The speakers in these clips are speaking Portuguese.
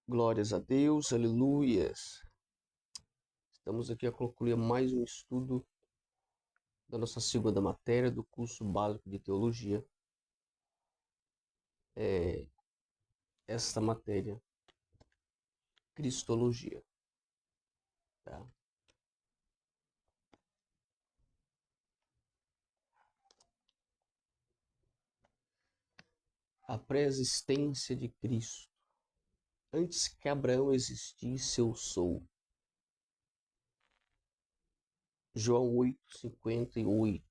Glórias a Deus, aleluias. Estamos aqui a concluir mais um estudo da nossa segunda matéria do curso básico de teologia. Esta matéria, Cristologia. Tá? A pré-existência de Cristo. Antes que Abraão existisse, eu sou. João 8:58.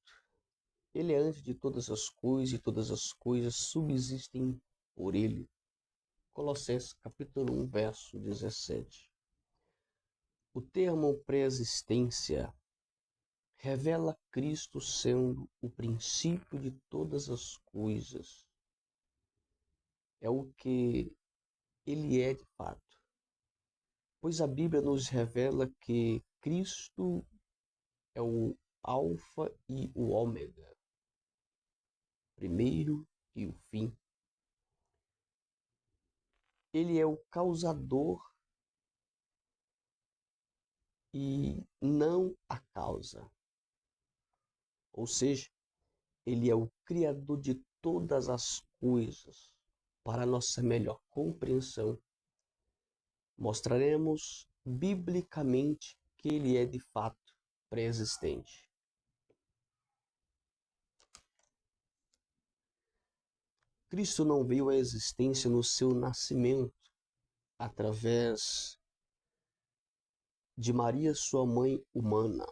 Ele é antes de todas as coisas e todas as coisas subsistem por ele. Colossenses capítulo 1, verso 17. O termo pré-existência revela Cristo sendo o princípio de todas as coisas. É o que ele é de fato. Pois a Bíblia nos revela que Cristo é o Alfa e o Ômega, primeiro e o fim. Ele é o causador e não a causa. Ou seja, ele é o Criador de todas as coisas. Para nossa melhor compreensão, mostraremos biblicamente que ele é de fato pré-existente. Cristo não veio à existência no seu nascimento através de Maria, sua mãe humana,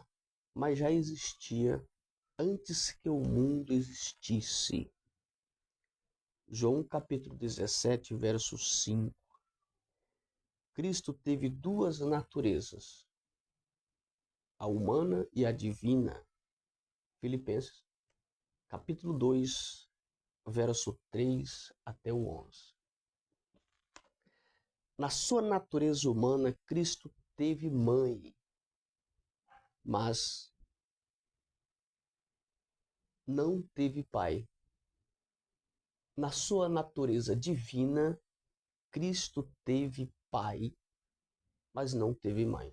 mas já existia antes que o mundo existisse. João capítulo 17, verso 5. Cristo teve duas naturezas, a humana e a divina. Filipenses capítulo 2, verso 3 até o 11. Na sua natureza humana, Cristo teve mãe, mas não teve pai. Na sua natureza divina, Cristo teve pai, mas não teve mãe.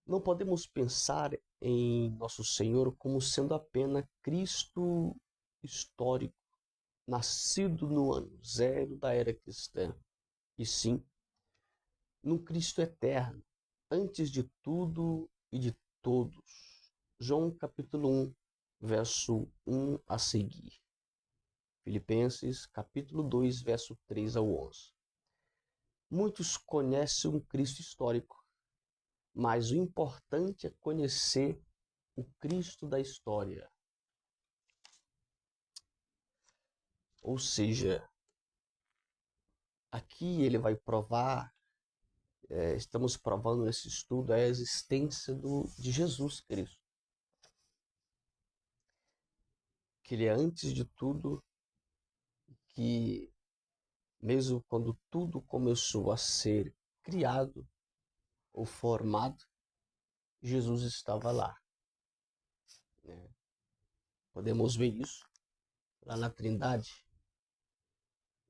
Não podemos pensar em nosso Senhor como sendo apenas Cristo histórico, nascido no ano zero da era cristã, e sim no Cristo eterno, antes de tudo e de todos. João capítulo 1, verso 1 a seguir. Filipenses capítulo 2, verso 3 ao 11. Muitos conhecem um Cristo histórico, mas o importante é conhecer o Cristo da história. Ou seja, aqui ele vai provar, estamos provando nesse estudo a existência de Jesus Cristo. Que ele é antes de tudo, que mesmo quando tudo começou a ser criado ou formado, Jesus estava lá. Né? Podemos ver isso lá na Trindade.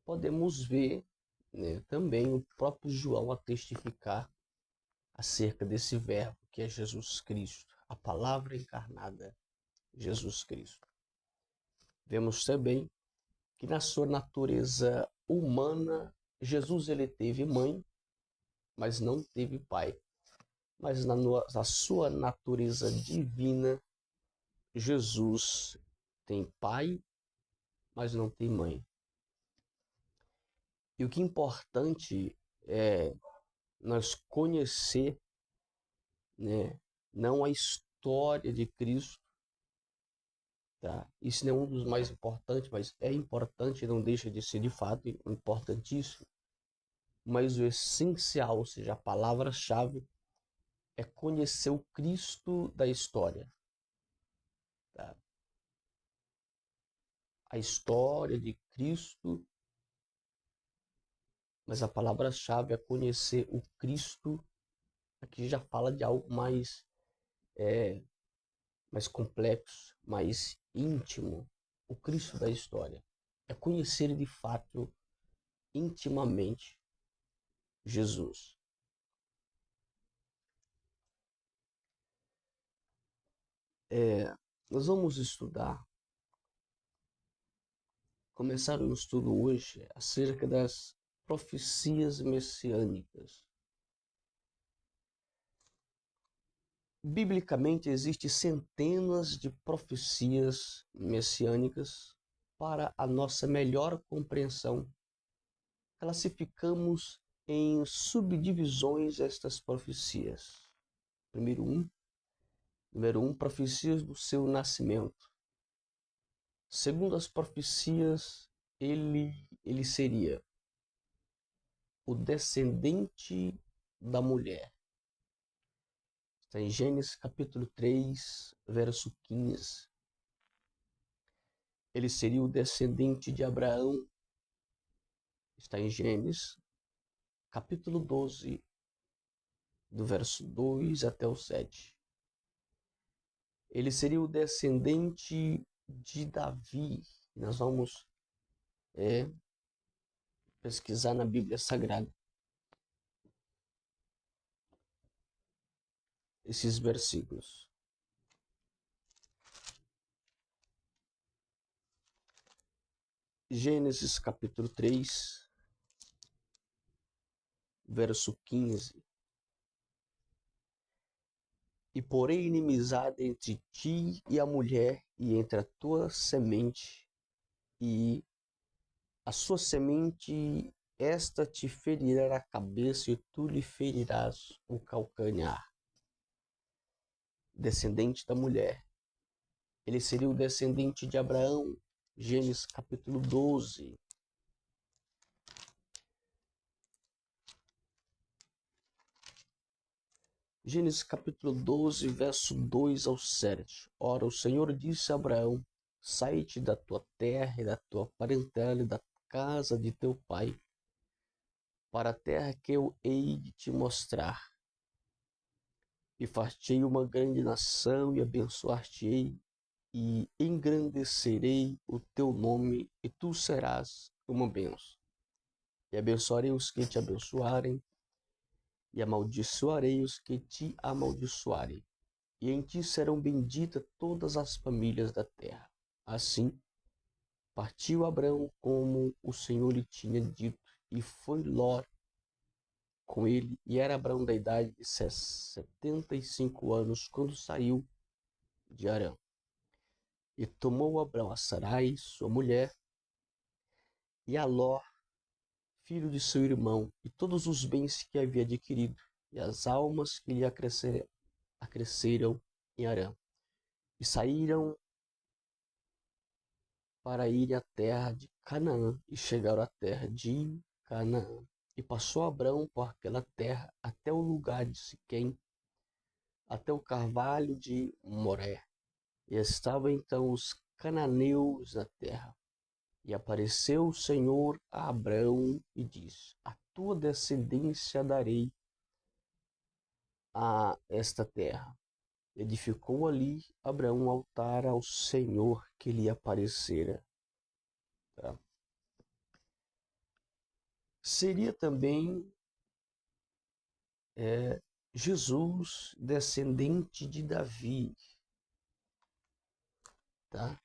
Podemos ver, né, também o próprio João a testificar acerca desse verbo que é Jesus Cristo, a palavra encarnada, Jesus Cristo. Vemos também que na sua natureza humana, Jesus ele teve mãe, mas não teve pai. Mas na sua natureza divina, Jesus tem pai, mas não tem mãe. E o que é importante é nós conhecer, né, não a história de Cristo, tá? Isso não é um dos mais importantes, mas é importante, não deixa de ser de fato importantíssimo. Mas o essencial, ou seja, a palavra-chave, é conhecer o Cristo da história. Tá? A história de Cristo, mas a palavra-chave é conhecer o Cristo. Aqui já fala de algo mais complexo, mais íntimo, o Cristo da história. É conhecer de fato intimamente Jesus. Nós vamos começar o estudo hoje acerca das profecias messiânicas. Biblicamente, existem centenas de profecias messiânicas. Para a nossa melhor compreensão, classificamos em subdivisões estas profecias. Número um, profecias do seu nascimento. Segundo as profecias, ele seria o descendente da mulher. Está em Gênesis capítulo 3, verso 15. Ele seria o descendente de Abraão. Está em Gênesis capítulo 12, do verso 2 até o 7. Ele seria o descendente de Davi. Nós vamos pesquisar na Bíblia Sagrada esses versículos. Gênesis capítulo 3, verso 15. E porém inimizade entre ti e a mulher, e entre a tua semente e a sua semente, esta te ferirá a cabeça e tu lhe ferirás o calcanhar. Descendente da mulher. Ele seria o descendente de Abraão. Gênesis capítulo 12. Gênesis capítulo 12, verso 2 ao 7. Ora, o Senhor disse a Abraão: sai-te da tua terra e da tua parentela e da casa de teu pai, para a terra que eu hei de te mostrar. E far-te-ei uma grande nação, e abençoar-te-ei, e engrandecerei o teu nome, e tu serás uma bênção. E abençoarei os que te abençoarem, e amaldiçoarei os que te amaldiçoarem. E em ti serão benditas todas as famílias da terra. Assim, partiu Abraão como o Senhor lhe tinha dito, e foi Ló com ele, e era Abraão da idade de 75 anos, quando saiu de Harã. E tomou Abraão a Sarai, sua mulher, e a Ló, filho de seu irmão, e todos os bens que havia adquirido, e as almas que lhe acresceram em Harã. E saíram para ir à terra de Canaã, e chegaram à terra de Canaã. E passou Abraão por aquela terra até o lugar de Siquém, até o carvalho de Moré. E estavam então os cananeus na terra. E apareceu o Senhor a Abraão e disse: a tua descendência darei a esta terra. Edificou ali Abraão um altar ao Senhor que lhe aparecera. Tá? Seria também Jesus, descendente de Davi. Tá?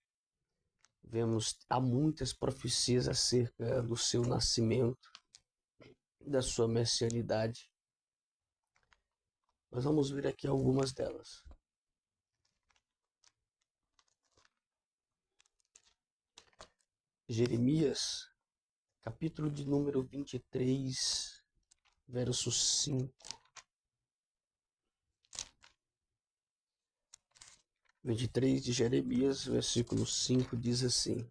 Há muitas profecias acerca do seu nascimento, da sua messianidade. Nós vamos ver aqui algumas delas. Jeremias, capítulo de número 23, verso 5. 23 de Jeremias, versículo 5, diz assim: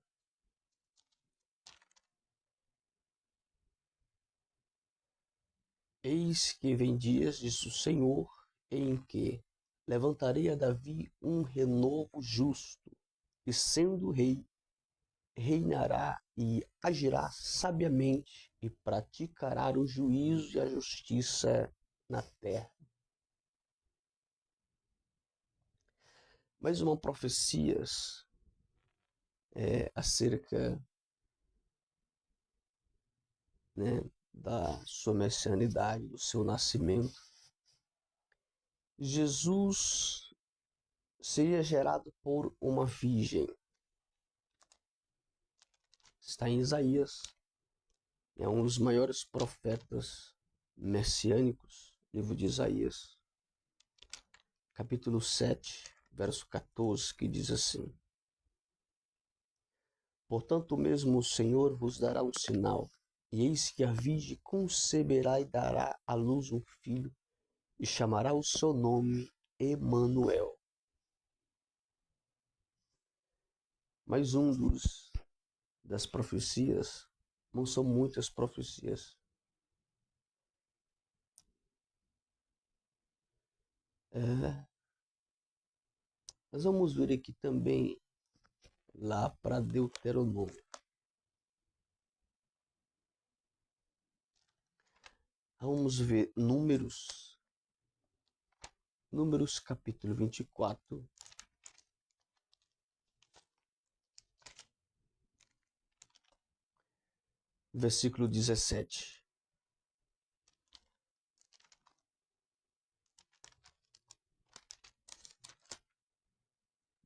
eis que vem dias, diz o Senhor, em que levantarei a Davi um renovo justo, e sendo rei, reinará e agirá sabiamente, e praticará o juízo e a justiça na terra. Mais uma profecias acerca né, da sua messianidade, do seu nascimento, Jesus seria gerado por uma virgem. Está em Isaías, é um dos maiores profetas messiânicos, livro de Isaías, capítulo 7, verso 14, que diz assim: Portanto, mesmo o Senhor vos dará um sinal, e eis que a virgem conceberá e dará à luz um filho, e chamará o seu nome Emanuel. Mais um das profecias, não são muitas profecias. Nós vamos ver aqui também lá para Deuteronômio. Vamos ver Números capítulo 24, versículo 17.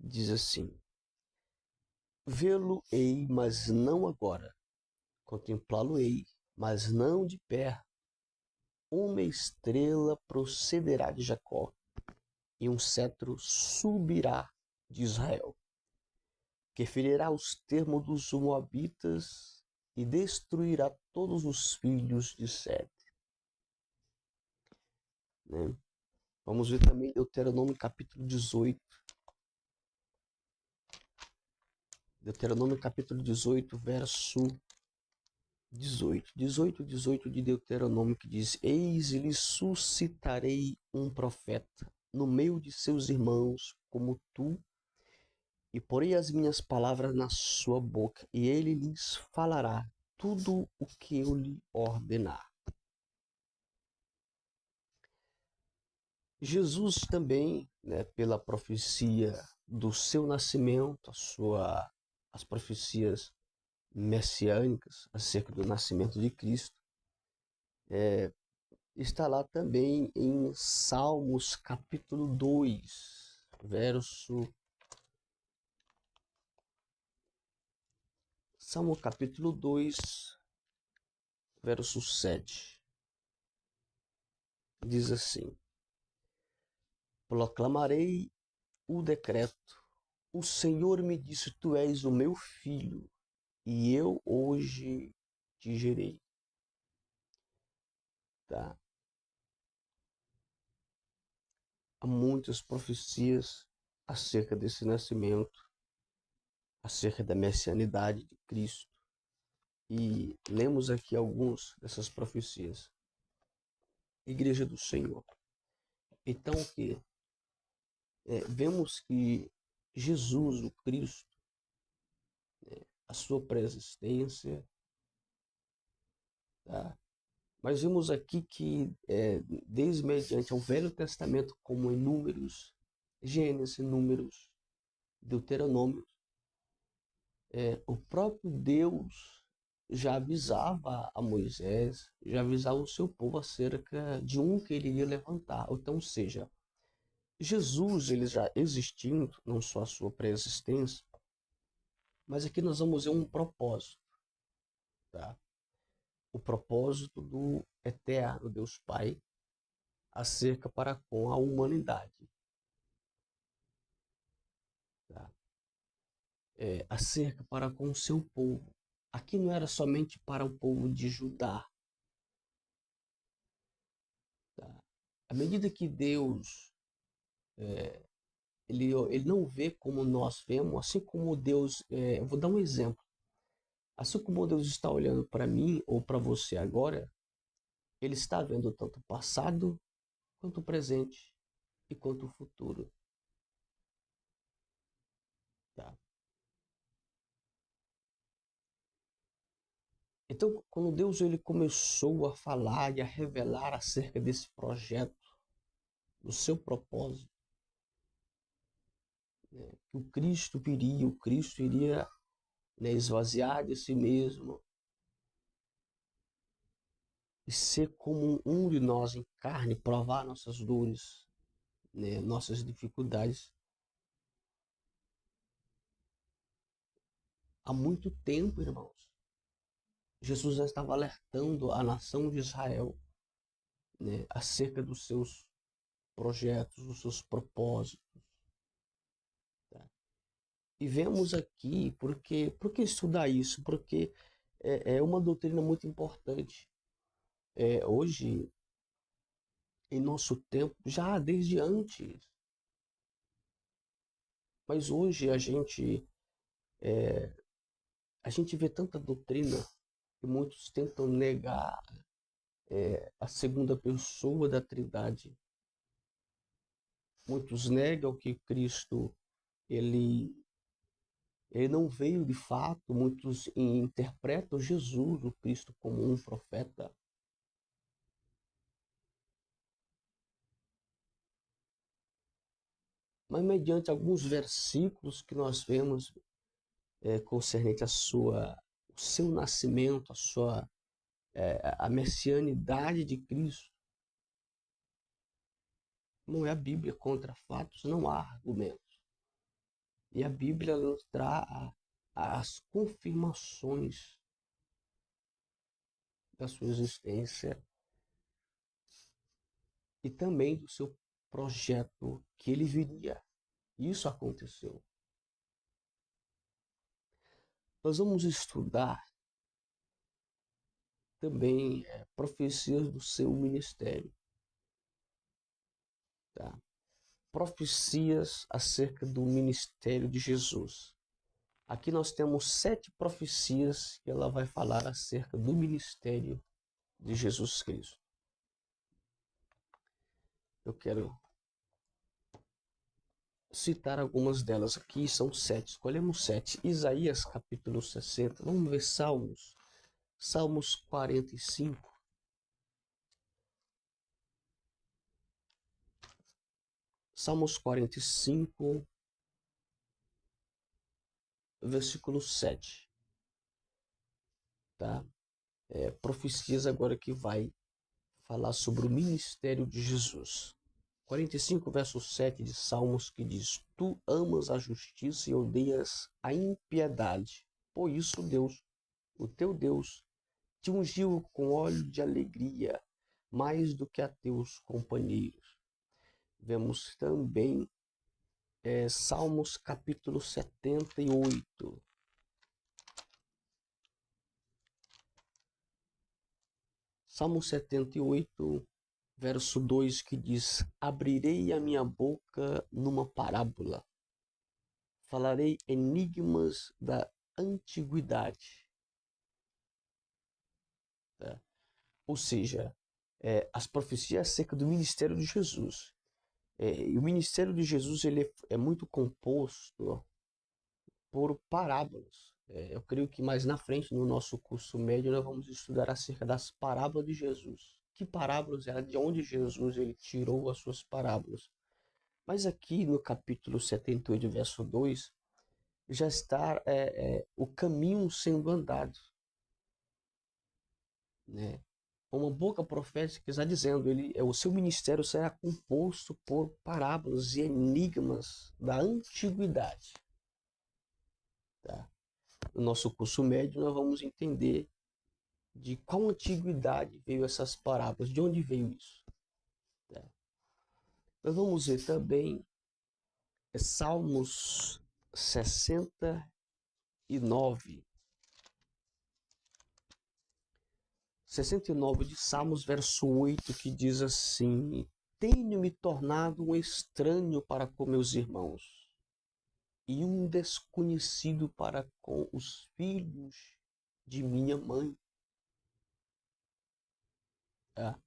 Diz assim: Vê-lo-ei, mas não agora. Contemplá-lo-ei, mas não de perto. Uma estrela procederá de Jacó, e um cetro subirá de Israel, que ferirá os termos dos moabitas e destruirá todos os filhos de Sete. Né? Vamos ver também Deuteronômio capítulo 18. Deuteronômio capítulo 18, verso 18 de Deuteronômio, que diz: Eis lhe suscitarei um profeta no meio de seus irmãos como tu, e porei as minhas palavras na sua boca, e ele lhes falará tudo o que eu lhe ordenar. Jesus também, né, pela profecia do seu nascimento, as profecias messiânicas acerca do nascimento de Cristo, está lá também em Salmos capítulo 2, Salmo capítulo 2, verso 7. Diz assim: Proclamarei o decreto. O Senhor me disse: Tu és o meu filho, e eu hoje te gerei. Tá? Há muitas profecias acerca desse nascimento, acerca da messianidade de Cristo. E lemos aqui algumas dessas profecias. Igreja do Senhor. Então, o que? Vemos que Jesus, o Cristo, a sua preexistência, tá? Mas vimos aqui que, desde mediante ao Velho Testamento, como em Números, Gênesis, Números, Deuteronômio, o próprio Deus já avisava a Moisés, já avisava o seu povo acerca de um que ele iria levantar. Então, ou seja, Jesus, ele já existindo, não só a sua pré-existência, mas aqui nós vamos ver um propósito, tá? O propósito do eterno Deus Pai acerca para com a humanidade, tá? Acerca para com o seu povo. Aqui não era somente para o povo de Judá, tá? À medida que Deus ele não vê como nós vemos, assim como Deus, eu vou dar um exemplo. Assim como Deus está olhando para mim ou para você agora, ele está vendo tanto o passado, quanto o presente e quanto o futuro. Tá? Então, quando Deus ele começou a falar e a revelar acerca desse projeto, do seu propósito, né, que o Cristo iria, né, esvaziar de si mesmo, e ser como um de nós em carne, provar nossas dores, né, nossas dificuldades. Há muito tempo, irmãos, Jesus já estava alertando a nação de Israel, né, acerca dos seus projetos, dos seus propósitos. Tá? E vemos aqui, por que estudar isso? Porque é uma doutrina muito importante. Hoje, em nosso tempo, já desde antes, mas hoje a gente vê tanta doutrina que muitos tentam negar a segunda pessoa da Trindade. Muitos negam que Cristo ele ele não veio de fato. Muitos interpretam Jesus, o Cristo, como um profeta. Mas mediante alguns versículos que nós vemos concernente o seu nascimento, a messianidade de Cristo, não é a Bíblia contra fatos, não há argumentos. E a Bíblia nos traz as confirmações da sua existência e também do seu projeto que ele viria. Isso aconteceu. Nós vamos estudar também profecias do seu ministério, tá? Profecias acerca do ministério de Jesus. Aqui nós temos 7 profecias que ela vai falar acerca do ministério de Jesus Cristo. Eu quero citar algumas delas aqui, são 7. Escolhemos 7. Isaías capítulo 60. Vamos ver Salmos. Salmos 45. Salmos 45, versículo 7. Tá? Profecias agora que vai falar sobre o ministério de Jesus. 45, verso 7 de Salmos, que diz: Tu amas a justiça e odeias a impiedade. Por isso, Deus, o teu Deus, te ungiu com óleo de alegria, mais do que a teus companheiros. Vemos também Salmos capítulo 78. Salmo 78, verso 2, que diz: Abrirei a minha boca numa parábola, falarei enigmas da antiguidade. Tá? Ou seja, as profecias acerca do ministério de Jesus. E o ministério de Jesus ele é muito composto por parábolas. Eu creio que mais na frente, no nosso curso médio, nós vamos estudar acerca das parábolas de Jesus. Que parábolas eram, de onde Jesus ele tirou as suas parábolas. Mas aqui no capítulo 78, verso 2, já está o caminho sendo andado. Né? Uma boca profética está dizendo, o seu ministério será composto por parábolas e enigmas da antiguidade. Tá? No nosso curso médio, nós vamos entender de qual antiguidade veio essas parábolas, de onde veio isso. Tá? Nós vamos ver também Salmos 69. 69 de Salmos, verso 8, que diz assim: Tenho-me tornado um estranho para com meus irmãos e um desconhecido para com os filhos de minha mãe. Tá?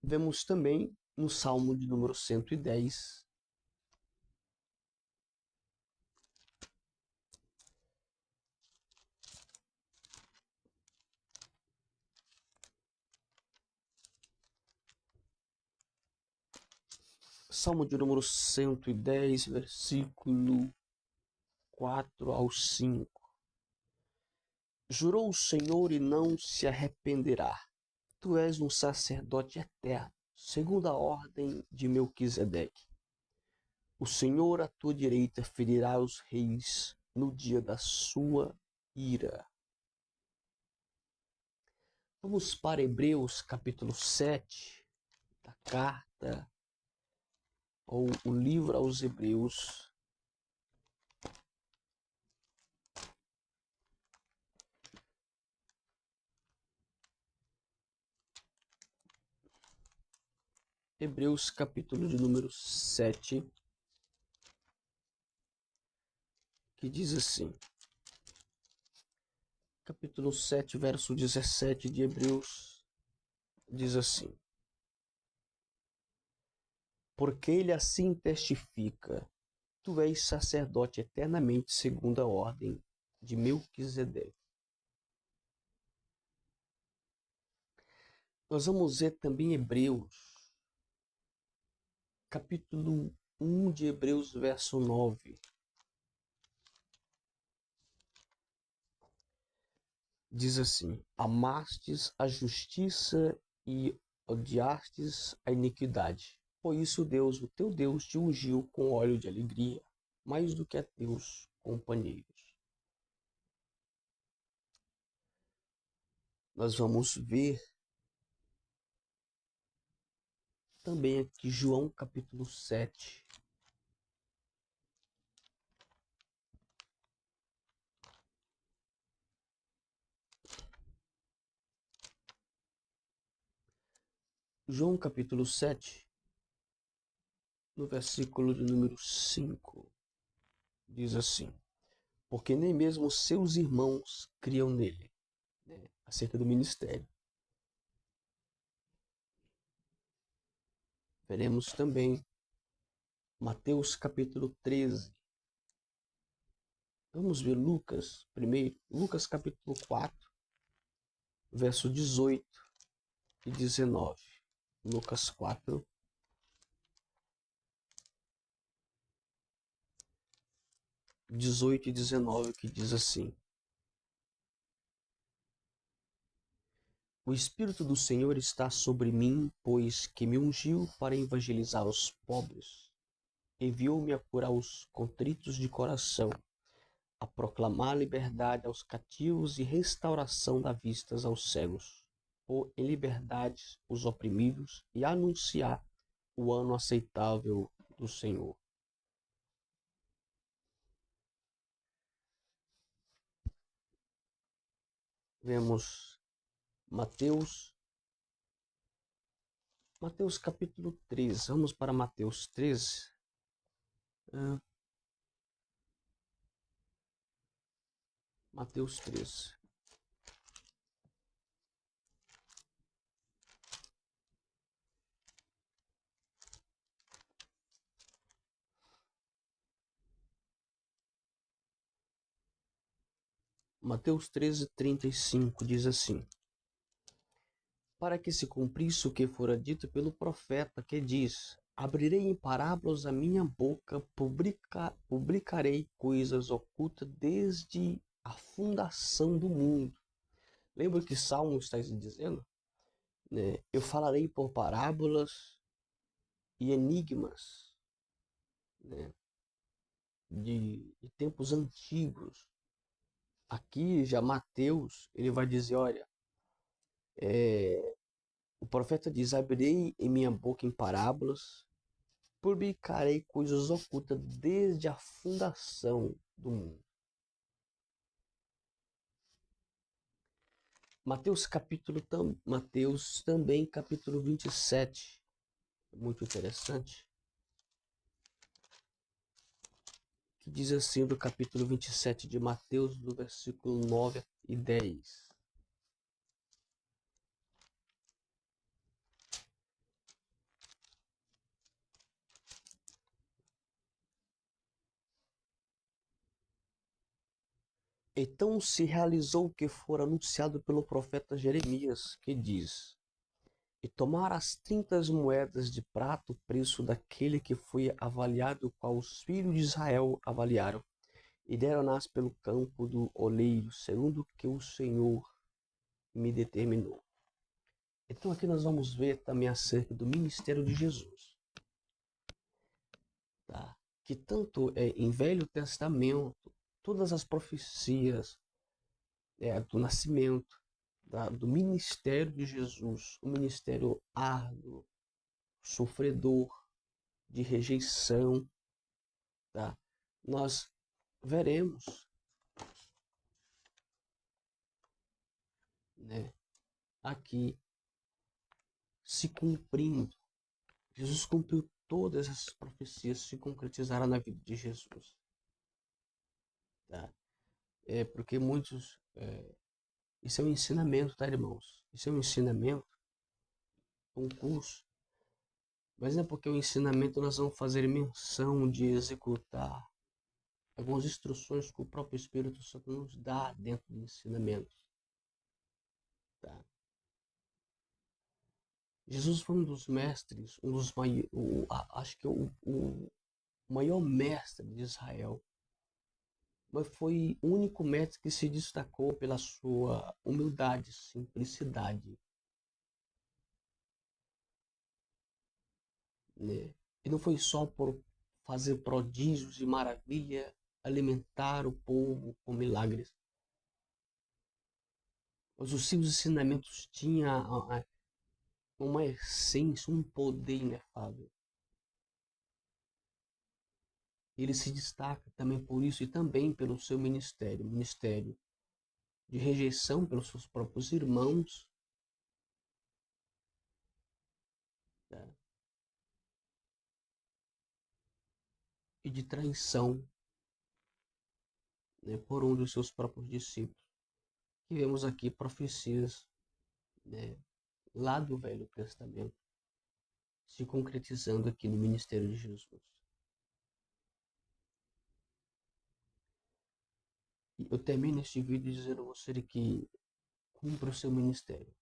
Vemos também no Salmo de número 110, Salmo de número 110, versículo 4 ao 5. Jurou o Senhor e não se arrependerá. Tu és um sacerdote eterno, segundo a ordem de Melquisedeque. O Senhor à tua direita ferirá os reis no dia da sua ira. Vamos para Hebreus capítulo 7, da carta ou o livro aos Hebreus. Hebreus capítulo de número 7, que diz assim, capítulo 7, verso 17 de Hebreus, diz assim: porque ele assim testifica, tu és sacerdote eternamente segundo a ordem de Melquisedeque. Nós vamos ver também Hebreus, capítulo 1 de Hebreus, verso 9. Diz assim: amastes a justiça e odiastes a iniquidade. Por isso Deus, o teu Deus, te ungiu com óleo de alegria, mais do que a teus companheiros. Nós vamos ver também aqui João capítulo 7. João capítulo 7, no versículo de número 5, diz assim: porque nem mesmo seus irmãos criam nele, né? Acerca do ministério. Veremos também Mateus capítulo 13. Vamos ver Lucas primeiro. Lucas capítulo 4, verso 18 e 19. Lucas 4, 18 e 19, que diz assim: o Espírito do Senhor está sobre mim, pois que me ungiu para evangelizar os pobres. Enviou-me a curar os contritos de coração, a proclamar liberdade aos cativos e restauração da vista aos cegos, pôr em liberdade os oprimidos e anunciar o ano aceitável do Senhor. Vemos Mateus capítulo 13. Vamos para Mateus 13. Mateus 13. Mateus 13, 35 diz assim: para que se cumprisse o que fora dito pelo profeta, que diz: abrirei em parábolas a minha boca, publicarei coisas ocultas desde a fundação do mundo. Lembra que Salmo está dizendo? Né? Eu falarei por parábolas e enigmas, né? de tempos antigos. Aqui já Mateus, ele vai dizer, olha, o profeta diz, abrirei em minha boca em parábolas, publicarei coisas ocultas desde a fundação do mundo. Mateus também, capítulo 27, muito interessante, que diz assim do capítulo 27 de Mateus, do versículo 9 e 10. Então se realizou o que fora anunciado pelo profeta Jeremias, que diz: e tomar as 30 moedas de prata, o preço daquele que foi avaliado, qual os filhos de Israel avaliaram, e deram-nas pelo campo do oleiro, segundo o que o Senhor me determinou. Então aqui nós vamos ver também acerca do ministério de Jesus, tá? Que tanto em Velho Testamento, todas as profecias do nascimento, do ministério de Jesus, o ministério árduo, sofredor, de rejeição, tá? Nós veremos, né, aqui se cumprindo. Jesus cumpriu todas essas profecias, se concretizaram na vida de Jesus, tá? Porque muitos, isso é um ensinamento, tá, irmãos? Isso é um ensinamento, um curso, mas não é porque o ensinamento nós vamos fazer menção de executar algumas instruções que o próprio Espírito Santo nos dá dentro do ensinamento, tá? Jesus foi um dos mestres, acho que o maior mestre de Israel, mas foi o único mestre que se destacou pela sua humildade, simplicidade, né? E não foi só por fazer prodígios e maravilha, alimentar o povo com milagres, mas os seus ensinamentos tinham uma essência, um poder inefável. Ele se destaca também por isso e também pelo seu ministério de rejeição pelos seus próprios irmãos, tá? E de traição, né, por um dos seus próprios discípulos. Que vemos aqui profecias, né, lá do Velho Testamento se concretizando aqui no ministério de Jesus. E eu termino este vídeo dizendo a você que cumpra o seu ministério.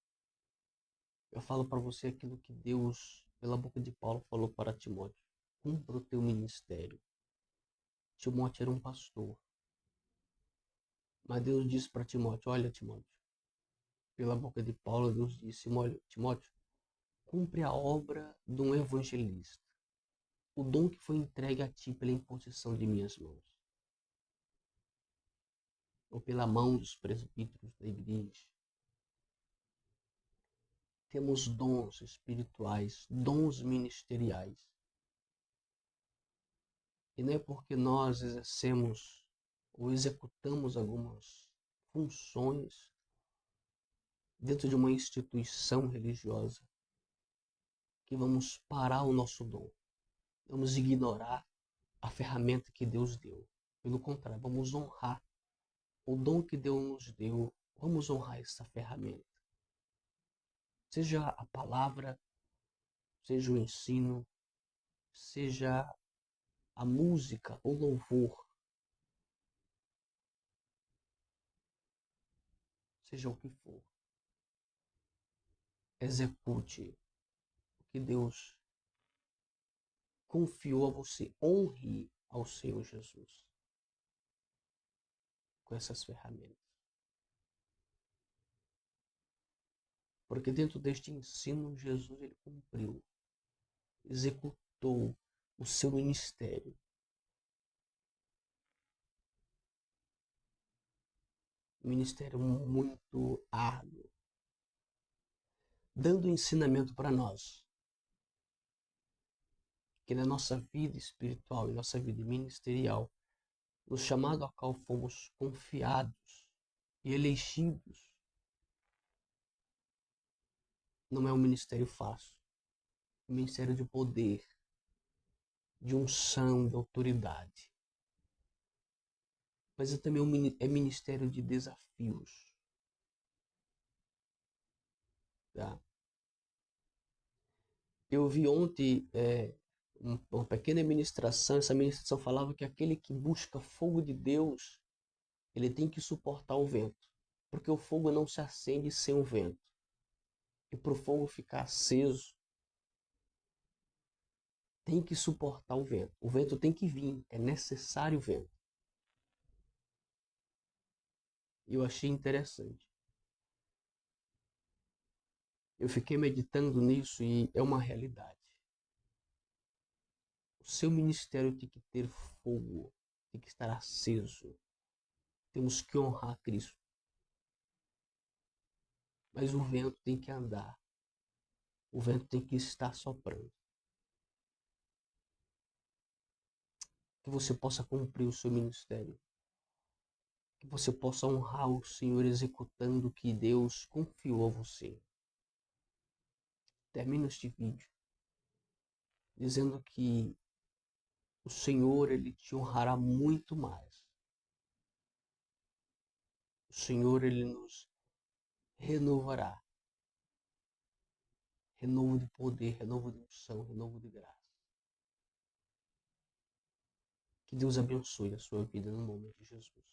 Eu falo para você aquilo que Deus, pela boca de Paulo, falou para Timóteo. Cumpra o teu ministério. Timóteo era um pastor. Mas Deus disse para Timóteo, olha Timóteo, pela boca de Paulo, Deus disse, olha Timóteo, cumpre a obra de um evangelista, o dom que foi entregue a ti pela imposição de minhas mãos, ou pela mão dos presbíteros da igreja. Temos dons espirituais, dons ministeriais. E não é porque nós exercemos ou executamos algumas funções dentro de uma instituição religiosa que vamos parar o nosso dom. Vamos ignorar a ferramenta que Deus deu. Pelo contrário, vamos honrar o dom que Deus nos deu. Vamos honrar essa ferramenta. Seja a palavra, seja o ensino, seja a música, o louvor, seja o que for. Execute o que Deus confiou a você. Honre ao Senhor Jesus com essas ferramentas. Porque dentro deste ensino, Jesus ele cumpriu, executou o seu ministério. Um ministério muito árduo, dando ensinamento para nós, que na nossa vida espiritual e nossa vida ministerial, no chamado a qual fomos confiados e elegidos, não é um ministério fácil, é um ministério de poder, de unção, de autoridade. Mas é também é ministério de desafios. Tá? Eu vi ontem uma pequena ministração, essa ministração falava que aquele que busca fogo de Deus, ele tem que suportar o vento, porque o fogo não se acende sem o vento. E para o fogo ficar aceso, tem que suportar o vento. O vento tem que vir, é necessário o vento. Eu achei interessante. Eu fiquei meditando nisso e é uma realidade. O seu ministério tem que ter fogo, tem que estar aceso. Temos que honrar Cristo. Mas o vento tem que andar. O vento tem que estar soprando. Que você possa cumprir o seu ministério. Que você possa honrar o Senhor executando o que Deus confiou a você. Termino este vídeo dizendo que o Senhor, Ele te honrará muito mais. O Senhor, Ele nos renovará. Renovo de poder, renovo de unção, renovo de graça. Que Deus abençoe a sua vida no nome de Jesus.